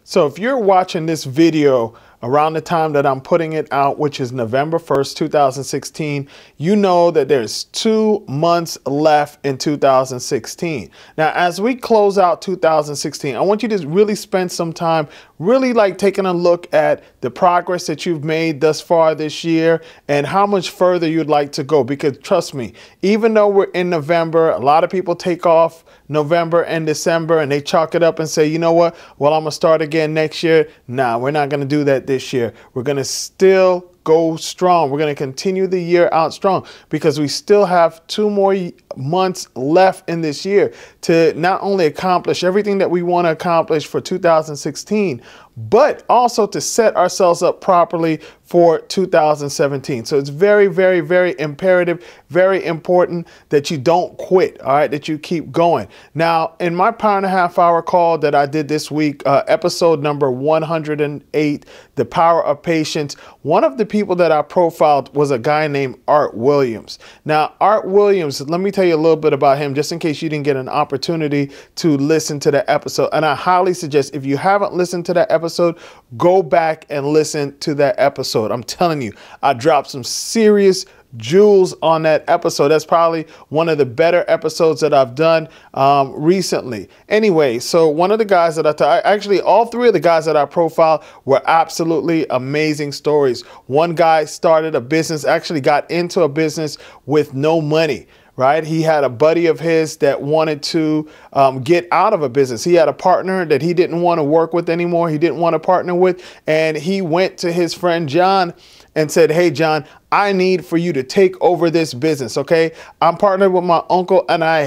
So if you're watching this video around the time that I'm putting it out, which is November 1st, 2016, you know that there's 2 months left in 2016. Now, as we close out 2016, I want you to really spend some time really like taking a look at the progress that you've made thus far this year and how much further you'd like to go. Because trust me, even though we're in November, a lot of people take off November and December and they chalk it up and say, you know what, well, I'm gonna start again next year. Nah, we're not gonna do that this year. We're gonna still go strong. We're going to continue the year out strong because we still have 2 more months left in this year to not only accomplish everything that we want to accomplish for 2016, but also to set ourselves up properly for 2017. So it's very, very, very imperative, very important that you don't quit, all right, that you keep going. Now, in my power and a half hour call that I did this week, episode number 108, The Power of Patience, one of the people that I profiled was a guy named Art Williams. Now, Art Williams, let me tell you a little bit about him, just in case you didn't get an opportunity to listen to that episode. And I highly suggest, if you haven't listened to that episode, go back and listen to that episode. I'm telling you, I dropped some serious jewels on that episode. That's probably one of the better episodes that I've done recently. Anyway, so one of the guys that actually all 3 of the guys that I profiled were absolutely amazing stories. One guy started a business, actually got into a business with no money. Right? He had a buddy of his that wanted to get out of a business. He had a partner that he didn't want to work with anymore. He didn't want to partner with. And he went to his friend John and said, hey, John, I need for you to take over this business. OK, I'm partnered with my uncle and I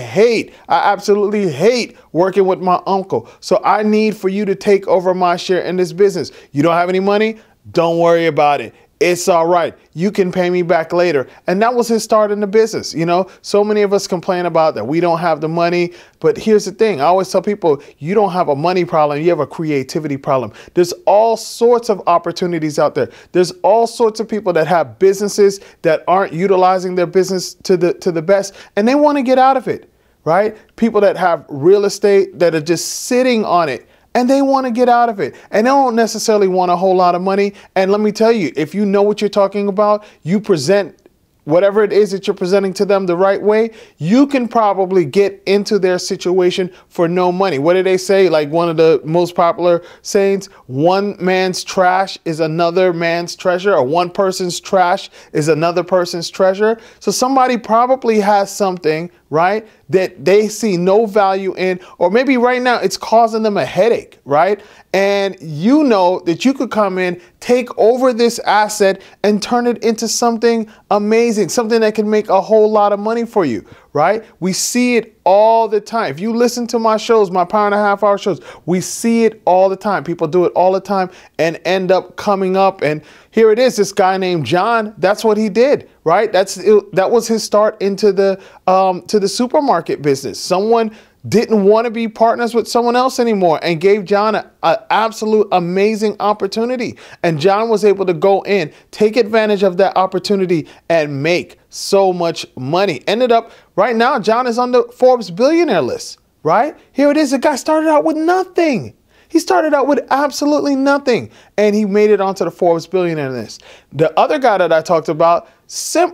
absolutely hate working with my uncle. So I need for you to take over my share in this business. You don't have any money? Don't worry about it. It's all right. You can pay me back later. And that was his start in the business. You know, so many of us complain about that we don't have the money. But here's the thing. I always tell people, you don't have a money problem. You have a creativity problem. There's all sorts of opportunities out there. There's all sorts of people that have businesses that aren't utilizing their business to the best, and they want to get out of it. Right? People that have real estate that are just sitting on it, and they want to get out of it. And they don't necessarily want a whole lot of money. And let me tell you, if you know what you're talking about, you present whatever it is that you're presenting to them the right way, you can probably get into their situation for no money. What do they say? Like one of the most popular sayings, one man's trash is another man's treasure, or one person's trash is another person's treasure. So somebody probably has something, right, that they see no value in, or maybe right now it's causing them a headache, right? And you know that you could come in, take over this asset and turn it into something amazing, something that can make a whole lot of money for you, right? We see it all the time. If you listen to my shows, my power and a half hour shows, we see it all the time. People do it all the time and end up coming up. And here it is, this guy named John, that's what he did, right? That was his start into the supermarket business. Someone didn't want to be partners with someone else anymore and gave John an absolute amazing opportunity. And John was able to go in, take advantage of that opportunity and make so much money. Ended up right now, John is on the Forbes billionaire list, right? Here it is. The guy started out with nothing. He started out with absolutely nothing, and he made it onto the Forbes billionaire list. The other guy that I talked about,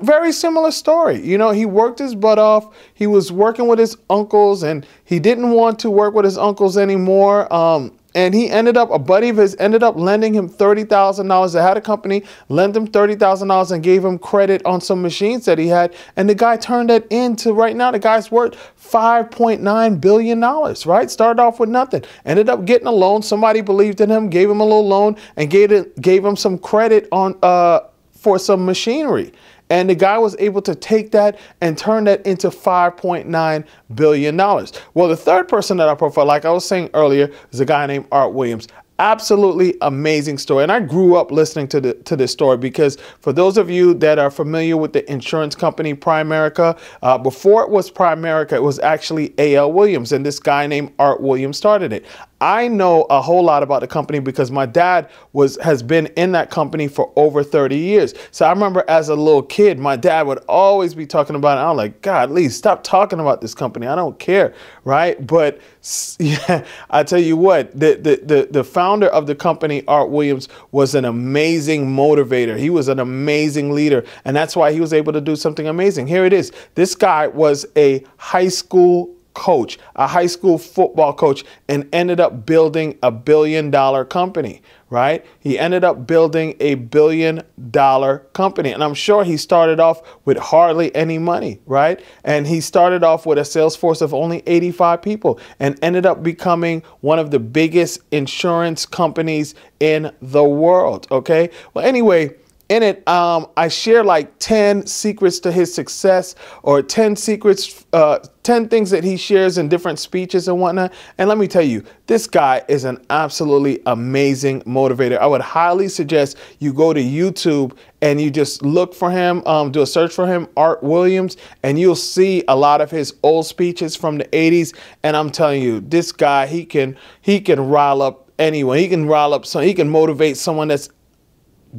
very similar story. You know, he worked his butt off. He was working with his uncles, and he didn't want to work with his uncles anymore. And a buddy of his ended up lending him $30,000. They had a company, lent him $30,000 and gave him credit on some machines that he had. And the guy turned that into, right now, the guy's worth $5.9 billion, right? Started off with nothing. Ended up getting a loan. Somebody believed in him, gave him a little loan and gave him some credit on for some machinery. And the guy was able to take that and turn that into $5.9 billion. Well, the third person that I profile, like I was saying earlier, is a guy named Art Williams. Absolutely amazing story. And I grew up listening to this story because for those of you that are familiar with the insurance company Primerica, before it was Primerica, it was actually A.L. Williams, and this guy named Art Williams started it. I know a whole lot about the company because my dad has been in that company for over 30 years. So I remember as a little kid, my dad would always be talking about it. I'm like, God, Lee, stop talking about this company. I don't care, right? But yeah, I tell you what, the founder of the company, Art Williams, was an amazing motivator. He was an amazing leader. And that's why he was able to do something amazing. Here it is. This guy was a high school coach, a high school football coach, and ended up building a $1 billion company, right? He ended up building a $1 billion company. And I'm sure he started off with hardly any money, right? And he started off with a sales force of only 85 people and ended up becoming one of the biggest insurance companies in the world. Okay. Well, anyway, in it, I share like 10 secrets to his success, or 10 secrets, 10 things that he shares in different speeches and whatnot. And let me tell you, this guy is an absolutely amazing motivator. I would highly suggest you go to YouTube and you just look for him, do a search for him, Art Williams, and you'll see a lot of his old speeches from the 80s. And I'm telling you, this guy, he can rile up anyone. He can rile up he can motivate someone that's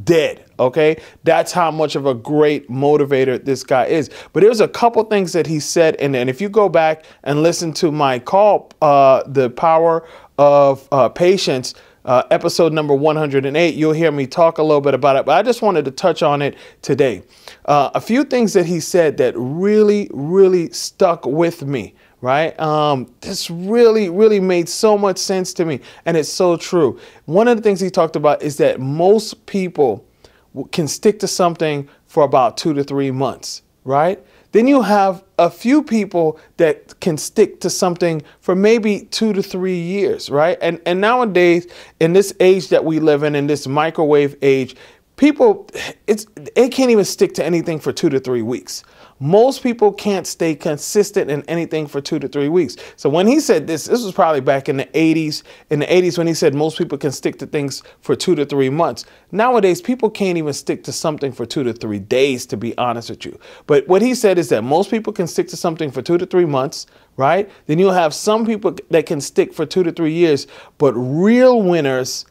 dead. Okay, that's how much of a great motivator this guy is. But there's a couple things that he said, and if you go back and listen to my call, The Power of Patience, episode number 108, you'll hear me talk a little bit about it. But I just wanted to touch on it today. A few things that he said that really stuck with me. Right? This really made so much sense to me, and it's so true. One of the things he talked about is that most people can stick to something for about 2 to 3 months, right? Then you have a few people that can stick to something for maybe 2 to 3 years, right? And nowadays, in this age that we live in this microwave age, people, they can't even stick to anything for 2 to 3 weeks. Most people can't stay consistent in anything for 2 to 3 weeks. So when he said this was probably back in the 80s. In the 80s, when he said most people can stick to things for 2 to 3 months. Nowadays, people can't even stick to something for 2 to 3 days, to be honest with you. But what he said is that most people can stick to something for 2 to 3 months, right? Then you'll have some people that can stick for 2 to 3 years, but real winners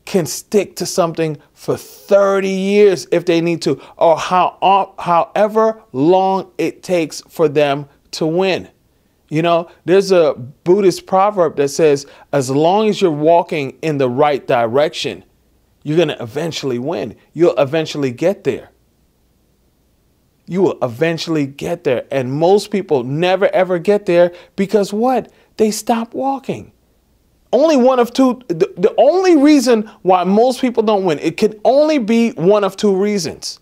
can stick to something for 30 years if they need to, or however long it takes for them to win. You know, there's a Buddhist proverb that says, as long as you're walking in the right direction, you're going to eventually win. You'll eventually get there. You will eventually get there. And most people never, ever get there because what? They stop walking. Only one of two. The only reason why most people don't win, it can only be one of two reasons.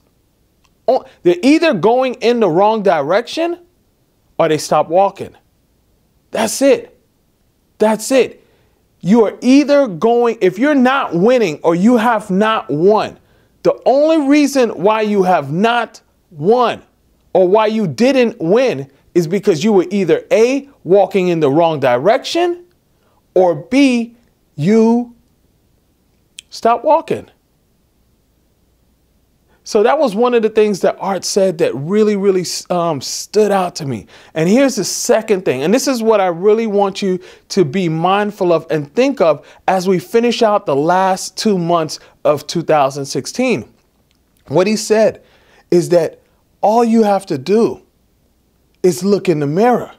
They're either going in the wrong direction or they stop walking. That's it. That's it. You are either going, if you're not winning or you have not won, the only reason why you have not won or why you didn't win is because you were either A, walking in the wrong direction, or B, you stop walking. So that was one of the things that Art said that really stood out to me. And here's the second thing. And this is what I really want you to be mindful of and think of as we finish out the last 2 months of 2016. What he said is that all you have to do is look in the mirror,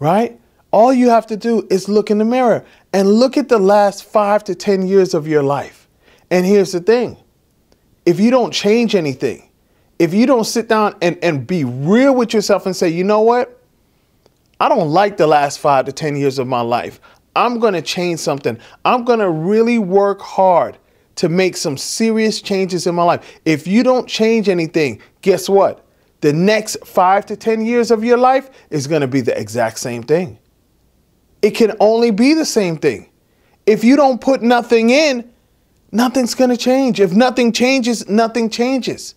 right? All you have to do is look in the mirror and look at the last 5 to 10 years of your life. And here's the thing. If you don't change anything, if you don't sit down and be real with yourself and say, you know what? I don't like the last 5 to 10 years of my life. I'm going to change something. I'm going to really work hard to make some serious changes in my life. If you don't change anything, guess what? The next 5 to 10 years of your life is going to be the exact same thing. It can only be the same thing. If you don't put nothing in, nothing's going to change. If nothing changes, nothing changes.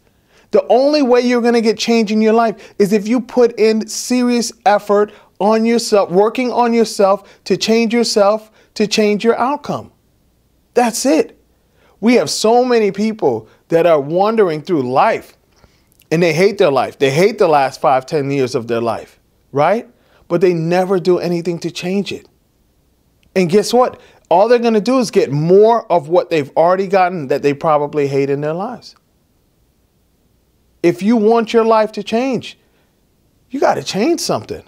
The only way you're going to get change in your life is if you put in serious effort on yourself, working on yourself, to change your outcome. That's it. We have so many people that are wandering through life and they hate their life. They hate the last 5, 10 years of their life, right? But they never do anything to change it. And guess what? All they're going to do is get more of what they've already gotten that they probably hate in their lives. If you want your life to change, you got to change something.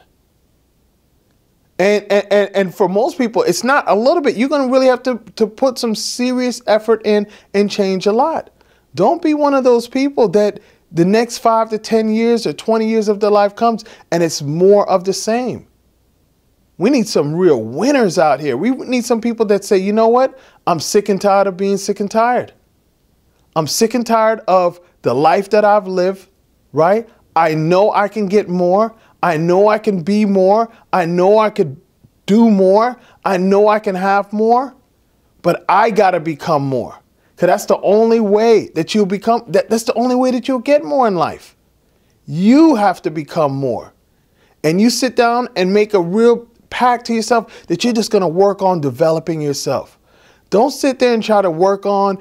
And for most people, it's not a little bit. You're going to really have to put some serious effort in and change a lot. Don't be one of those people that the next 5 to 10 years or 20 years of their life comes and it's more of the same. We need some real winners out here. We need some people that say, you know what? I'm sick and tired of being sick and tired. I'm sick and tired of the life that I've lived, right? I know I can get more. I know I can be more. I know I could do more. I know I can have more, but I got to become more. Because that's the only way that you'll become, that's the only way that you'll get more in life. You have to become more. And you sit down and make a real pact to yourself that you're just going to work on developing yourself. Don't sit there and try to work on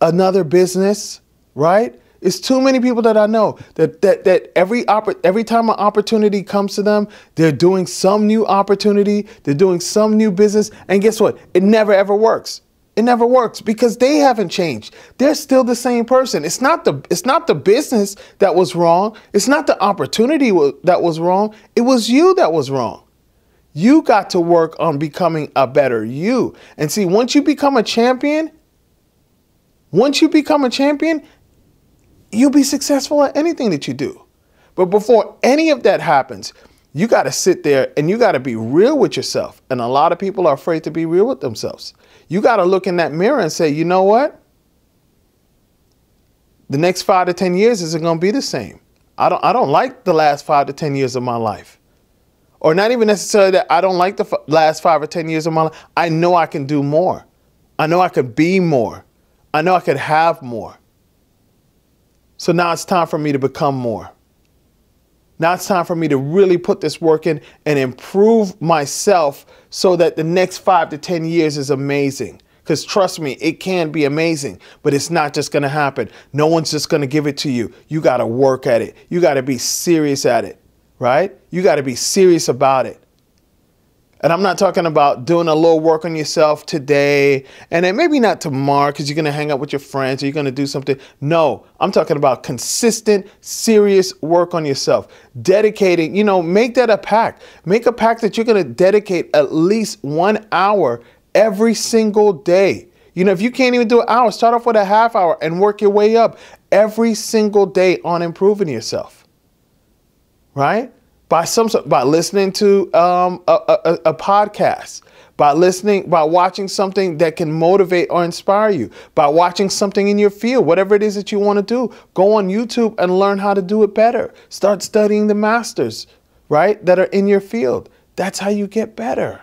another business, right? It's too many people that I know that every time an opportunity comes to them, they're doing some new opportunity, they're doing some new business, and guess what? It never ever works. It never works because they haven't changed. They're still the same person. It's not the business that was wrong. It's not the opportunity that was wrong. It was you that was wrong. You got to work on becoming a better you. And see, once you become a champion, you'll be successful at anything that you do. But before any of that happens, you got to sit there and you got to be real with yourself. And a lot of people are afraid to be real with themselves. You got to look in that mirror and say, you know what? The next 5 to 10 years isn't going to be the same. I don't like the last 5 to 10 years of my life. Or not even necessarily that I don't like the last 5 or 10 years of my life. I know I can do more. I know I could be more. I know I could have more. So now it's time for me to become more. Now it's time for me to really put this work in and improve myself so that the next 5 to 10 years is amazing. Because trust me, it can be amazing, but it's not just going to happen. No one's just going to give it to you. You got to work at it. You got to be serious at it, right? You got to be serious about it. And I'm not talking about doing a little work on yourself today and then maybe not tomorrow because you're going to hang out with your friends or you're going to do something. No, I'm talking about consistent, serious work on yourself. Dedicating, make that a pact. Make a pact that you're going to dedicate at least 1 hour every single day. If you can't even do an hour, start off with a half hour and work your way up every single day on improving yourself, right? By listening to a podcast, by watching something that can motivate or inspire you, by watching something in your field, whatever it is that you want to do, go on YouTube and learn how to do it better. Start studying the masters, right, that are in your field. That's how you get better.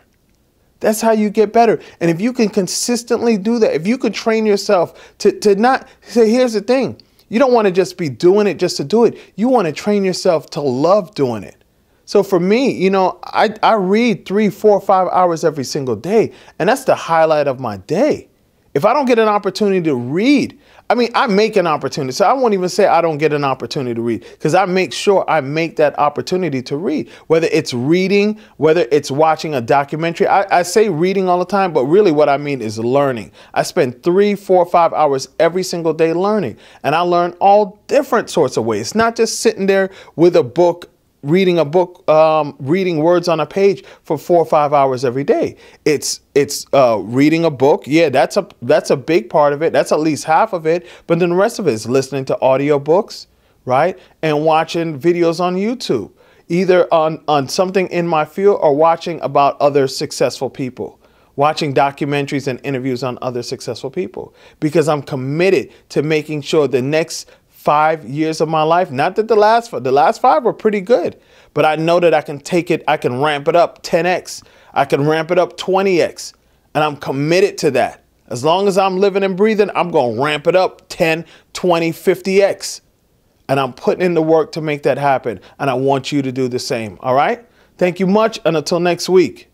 That's how you get better. And if you can consistently do that, if you could train yourself to not say, here's the thing, you don't want to just be doing it just to do it. You want to train yourself to love doing it. So for me, I read 3, 4, 5 hours every single day, and that's the highlight of my day. If I don't get an opportunity to read, I make an opportunity. So I won't even say I don't get an opportunity to read because I make sure I make that opportunity to read, whether it's reading, whether it's watching a documentary. I say reading all the time, but really what I mean is learning. I spend 3, 4, 5 hours every single day learning, and I learn all different sorts of ways. It's not just sitting there with a book, reading words on a page for 4 or 5 hours every day. It's reading a book. Yeah, that's a big part of it. That's at least half of it. But then the rest of it is listening to audiobooks, right? And watching videos on YouTube, either on something in my field or watching about other successful people. Watching documentaries and interviews on other successful people. Because I'm committed to making sure the next 5 years of my life, not that the last 5 were pretty good, but I know that I can take it, I can ramp it up 10x, I can ramp it up 20x, and I'm committed to that. As long as I'm living and breathing, I'm going to ramp it up 10, 20, 50x, and I'm putting in the work to make that happen, and I want you to do the same, all right? Thank you much, and until next week.